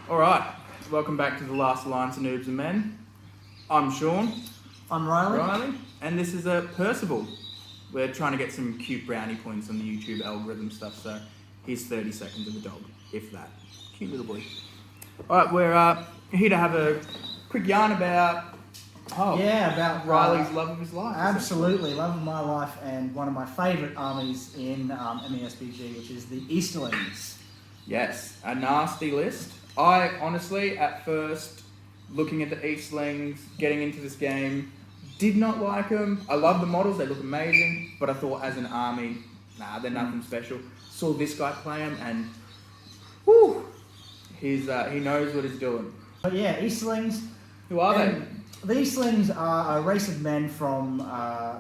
Alright, welcome back to the Last Alliance of Noobs and Men. I'm Sean. I'm Riley. And this is a Percival. We're trying to get some cute brownie points on the YouTube algorithm stuff, so here's 30 seconds of a dog, if that. Cute little boy. Alright, we're here to have a quick yarn about about Riley's love of his life. Absolutely, love of my life, and one of my favourite armies in MESBG, which is the Easterlings. Yes, a nasty list. I honestly, at first, looking at the Easterlings, getting into this game, did not like them. I love the models, they look amazing, but I thought as an army, nah, they're nothing special. Saw this guy play them and, whew, he knows what he's doing. But yeah, Easterlings. Who are they? The Easterlings are a race of men from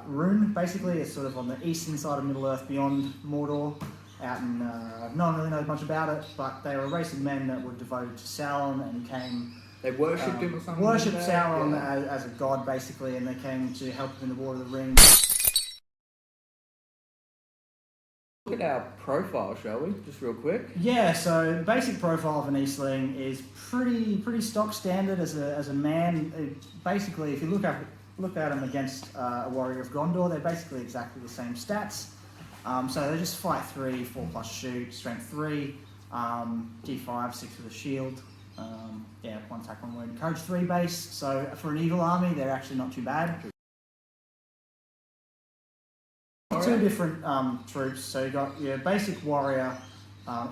Rune, basically. It's sort of on the eastern side of Middle-earth, beyond Mordor. Out in, no one really knows much about it, but they were a race of men that were devoted to Sauron and came... They worshipped him or something? Worshipped Sauron as a god, basically, and they came to help him in the War of the Rings. Look at our profile, shall we? Just real quick. Yeah, so the basic profile of an Eastling is pretty stock standard as a man. Basically, if you look at him against a warrior of Gondor, they're basically exactly the same stats. So they just fight 3, 4+ shoot, strength 3, D5, 6 with a shield. 1 attack, 1 wound. Courage 3 base. So for an evil army, they're actually not too bad. Two different troops. So you've got your basic warrior,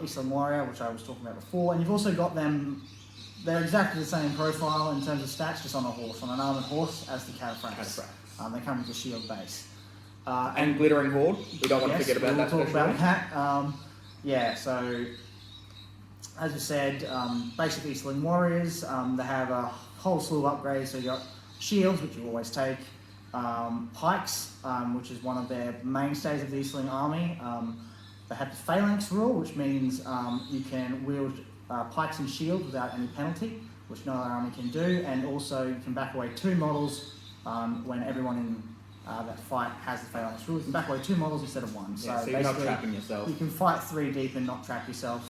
Sling Warrior, which I was talking about before, and you've also got them. They're exactly the same profile in terms of stats, just on a horse, on an armored horse, as the Cataphracts. They come with a shield base. And Glittering Horde. We don't want to forget about that. We'll talk about that. So as you said, basically Sling Warriors. They have a whole slew of upgrades. So you got shields, which you always take. Pikes, which is one of their mainstays of the Eastling army. They have the Phalanx rule, which means you can wield pikes and shields without any penalty, which no other army can do, and also you can back away 2 models when everyone in that fight has the Phalanx rule. You can back away 2 models instead of 1. So you're not trapping yourself. You can fight 3 deep and not trap yourself.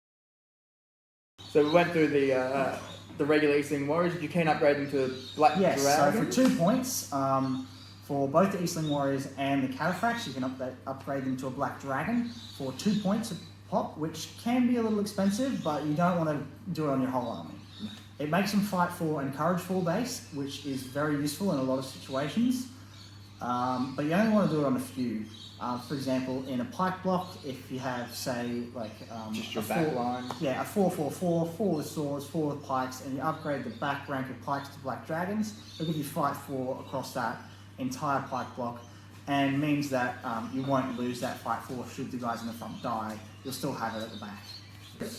So we went through the regular Sling Warriors. Did you can upgrade them to Black Dragon? Yes, so for 2 points, for both the Sling Warriors and the Cataphracts, you can upgrade them to a Black Dragon for 2 points a pop, which can be a little expensive, but you don't want to do it on your whole army. No. It makes them fight 4 and Courage 4 base, which is very useful in a lot of situations, but you only want to do it on a few. For example, in a pike block, if you have, say, like just your back line. Yeah, a 4-4-4, 4 with swords, 4 with pikes, and you upgrade the back rank of pikes to Black Dragons, it'll give you fight 4 across that entire pike block, and means that you won't lose that fight 4 should the guys in the front die. You'll still have it at the back.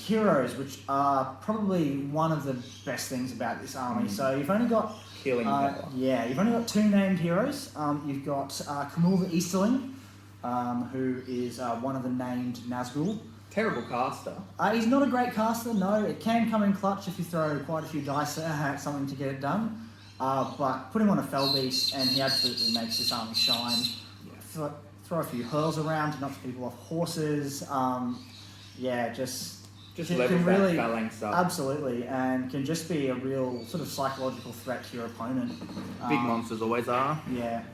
Heroes, which are probably one of the best things about this army. So you've only got healing power. Yeah, you've only got 2 named heroes. You've got Camul the Easterling, who is one of the named Nazgul. Terrible caster. He's not a great caster, no. It can come in clutch if you throw quite a few dice at something to get it done. But put him on a Fell Beast and he absolutely makes this army shine. Yeah. Throw a few hurls around to knock people off horses. Just leverage that phalanx up. Absolutely, and can just be a real sort of psychological threat to your opponent. Big monsters always are. Yeah.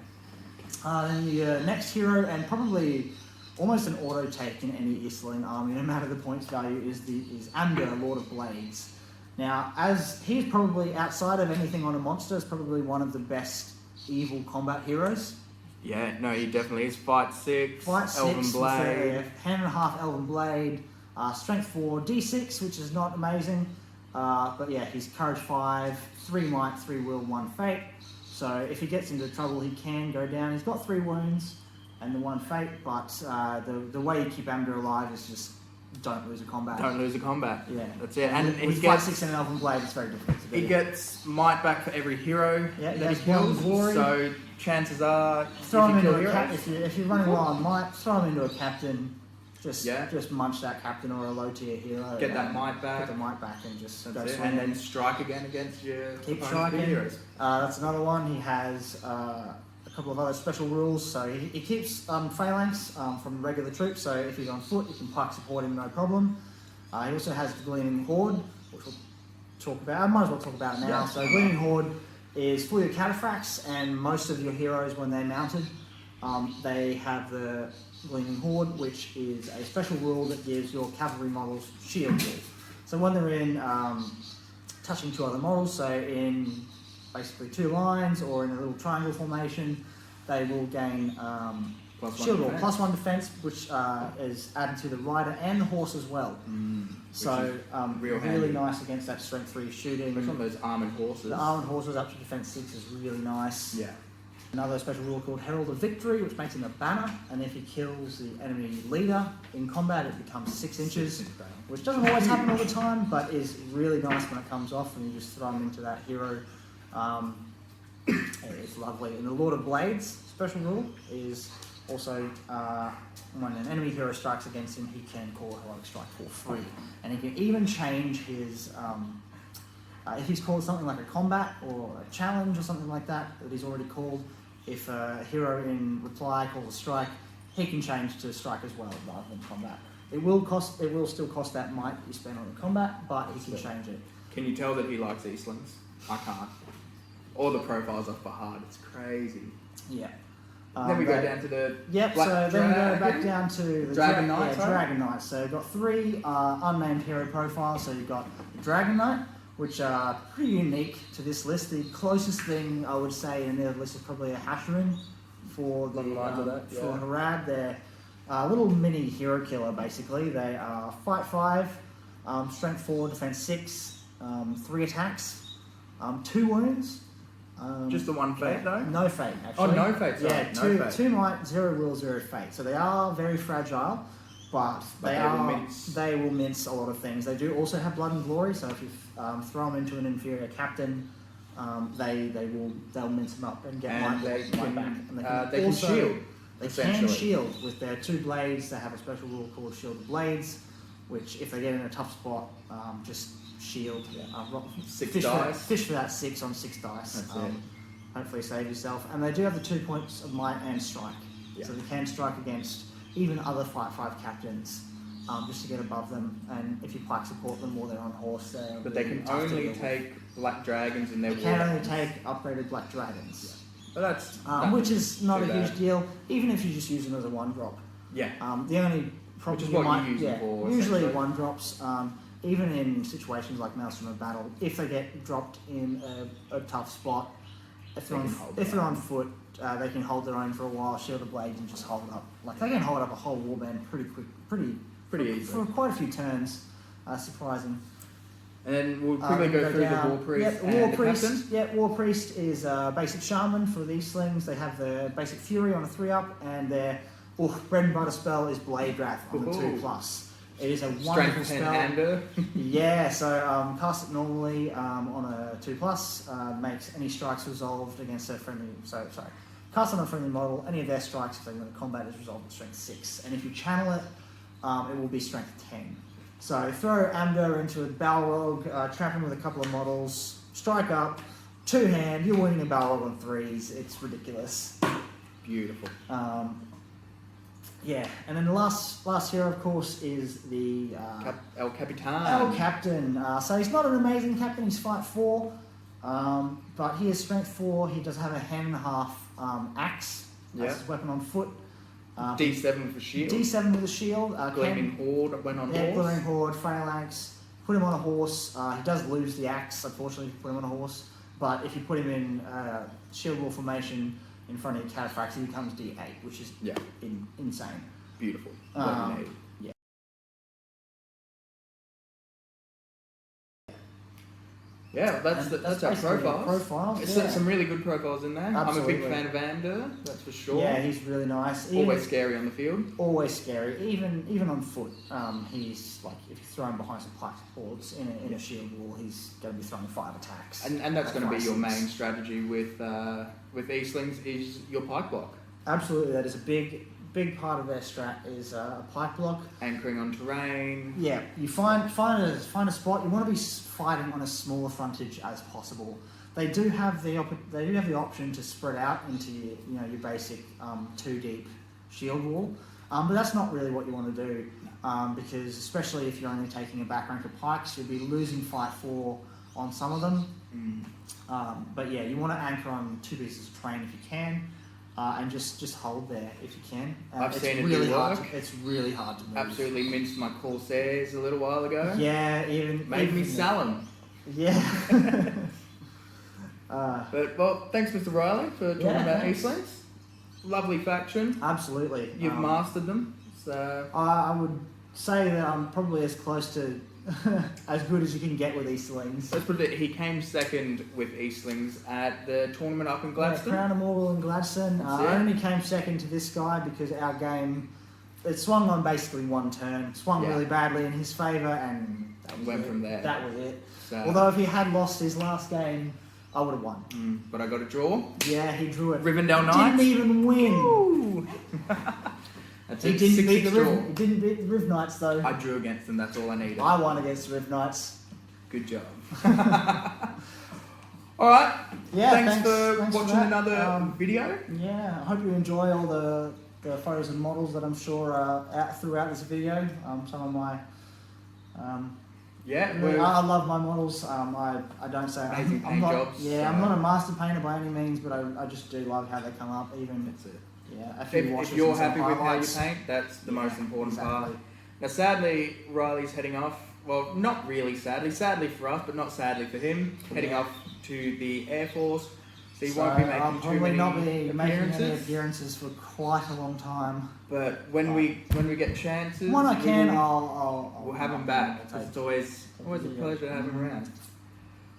Then your next hero, and probably almost an auto take in any Eastling army, no matter the points value, is Amger, Lord of Blades. Now, as he's probably, outside of anything on a monster, is probably one of the best evil combat heroes. Yeah, no, he definitely is. Fight 6, Elven Blade. Hand and a half Elven Blade, strength 4, D6, which is not amazing. But yeah, he's Courage 5, 3 Might, 3 Will, 1 Fate. So if he gets into trouble, he can go down. He's got 3 wounds and the 1 Fate, but the way you keep Amger alive is just don't lose a combat. Don't lose a combat. Yeah. That's it. And with Fight 6 and an Elven Blade, it's very difficult to do. He gets Might back for every hero that he kills. Glory. So chances are, throw him into a captain. If you're running low on Might, throw him into a captain. Just munch that captain or a low tier hero. Get that Might back. Get the Might back and just go swing. And then strike again against your keep striking. Heroes. That's another one. He has a couple of other special rules. So he keeps Phalanx from regular troops. So if he's on foot, you can pike support him, no problem. He also has the Gleaming Horde, which will talk about. I might as well talk about it now. Yeah. So Gleaming Horde is for your cataphracts, and most of your heroes, when they're mounted, they have the Gleaming Horde, which is a special rule that gives your cavalry models shield wall. So when they're in touching two other models, so in basically two lines or in a little triangle formation, they will gain shield wall +1 defense, which is added to the rider and the horse as well. So really nice against that strength 3 shooting. Especially on those armoured horses. The armoured horses up to defense 6 is really nice. Yeah. Another special rule called Herald of Victory, which makes him a banner, and if he kills the enemy leader in combat, it becomes 6 inches, which doesn't always happen all the time, but is really nice when it comes off and you just throw him into that hero. It's lovely. And the Lord of Blades special rule is also when an enemy hero strikes against him, he can call a heroic strike for free, and he can even change his. If he's called something like a combat or a challenge or something like that he's already called, if a hero in reply calls a strike, he can change to strike as well rather than combat. It will still cost that might you spend on the combat, but he can change it. Can you tell that he likes Easterlings? I can't. All the profiles off by heart, it's crazy. Yeah. Then we go down to the then we go back down to the Dragonite. Dragonite. So you've got 3 unnamed hero profiles. So you've got the Dragonite, which are pretty unique to this list. The closest thing I would say in their list is probably a Hashirin for the for Herald. They're a little mini hero killer basically. They are fight 5, strength 4, defense 6, 3 attacks, 2 wounds. Just the 1 fate though? No fate, actually. Oh, no fate, sorry. Yeah, no fate. 2 might, 0 will, 0 fate. So they are very fragile, but they will mince a lot of things. They do also have blood and glory, so if you throw them into an inferior captain, they'll mince them up and get light back. And they can shield. They can shield with their 2 blades. They have a special rule called Shield of Blades, which if they get in a tough spot, just shield. 6 dice. Fish for that 6 on 6 dice. That's it. Hopefully save yourself. And they do have the 2 points of might and strike. So they can strike against even other fight 5 captains, just to get above them. And if you pike support them or they're on horse, but they can only take black dragons in their war. They can only take upgraded black dragons. But that's which is not a huge deal, even if you just use them as a 1-drop. Yeah. The only problem which is what you use them for. Usually 1-drops. Even in situations like Maelstrom of Battle, if they get dropped in a tough spot, if they're on foot, they can hold their own for a while, shield the blades, and just hold it up. Like they can hold up a whole warband pretty quick, pretty easily for quite a few turns. Surprising. And then we'll quickly go through the War Priest. War Priest is a basic shaman for these slings. They have the basic Fury on a 3-up, and their bread and butter spell is Blade Wrath on the 2+. It is a wonderful spell. Yeah, so cast it normally on a 2+, makes any strikes resolved against a friendly. Cast on a friendly model, any of their strikes if they win combat is resolved at strength 6, and if you channel it, it will be strength 10. So throw Amber into a Balrog, trap him with a couple of models, strike up, 2-hand, you're winning a Balrog on 3s. It's ridiculous. Beautiful. Yeah, and then the last hero, of course, is the El Capitan. El Captain. So he's not an amazing captain. He's fight 4, but he is strength 4. He does have a hand and a half axe as his weapon on foot. D7 for shield. D7 with a shield. Gleaming Horde went on horse. Gleaming Horde, Phalanx. Put him on a horse. He does lose the axe, unfortunately, if you put him on a horse. But if you put him in shield wall formation in front of your cataphracts, he becomes D8, which is insane. Beautiful. Yeah. Yeah, that's our profiles. It's some really good profiles in there. Absolutely. I'm a big fan of Ander, that's for sure. Yeah, he's really nice. Always scary on the field. Always scary, even on foot. He's like, if you throw him behind some pike supports in a shield wall, he's going to be throwing 5 attacks. And that's going to be your main strategy with Easterlings is your pike block. Absolutely, that is a big part of their strat is a pike block. Anchoring on terrain. Yeah, you find a spot. You want to be fighting on as small a frontage as possible. They do have the option to spread out into your basic 2 deep shield wall, but that's not really what you want to do because especially if you're only taking a back rank of pikes, you'll be losing fight 4 on some of them. Mm. But yeah, you want to anchor on 2 pieces of terrain if you can, and just hold there if you can. I've it's seen it really do hard. work. It's really hard to move. Absolutely minced my Corsairs a little while ago. Yeah, Made me even sell them. Yeah. But, well, thanks, Mr. Riley, for talking about thanks. Easterlings. Lovely faction. Absolutely. You've mastered them. So I would say that I'm probably as close to as good as you can get with Easterlings. let's put it, he came second with Eastlings at the tournament up in Gladstone. Crown of Morgul and Gladstone. That's I it. only came second to this guy because our game, it swung on basically one turn. Swung Yeah. really badly in his favour, and that was Went it. from there. That was it. So, Although if he had lost his last game, I would have won. but I got a draw. Yeah, he drew it. Rivendell Didn't Knights. even win. Woo! That's He it. didn't beat 6-6 the draw. Riv. He didn't beat the Riv Knights though. I drew against them. That's all I needed. I won against the Riv Knights. Good job. All right. Yeah, Thanks for thanks for watching that. another video. Yeah, I hope you enjoy all the photos and models that I'm sure are out throughout this video. Some of my, Yeah. I love my models. I don't say Amazing I'm paint not, jobs. Yeah, I'm not a master painter by any means, but I just do love how they come up. Even That's it. yeah, a few washes If you're and some happy with how you highlights. paint, that's the most important part. exactly. Now, sadly, Riley's heading off. Well, not really sadly. Sadly for us, but not sadly for him. Heading Yeah. off to the Air Force. So he So won't be I'll making too probably many not be making any appearances. appearances for quite a long time. But when we get chances, When I can, we'll I'll have him back. I'll It's take- always a Yeah. pleasure to have him around.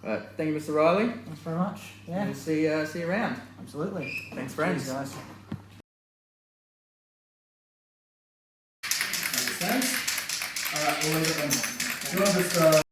But thank you, Mr. Riley. Thanks very much. Yeah, We'll see you around. absolutely. Thanks, friends. Cheers, guys. Thanks. All right, we'll leave it then. Do you want this?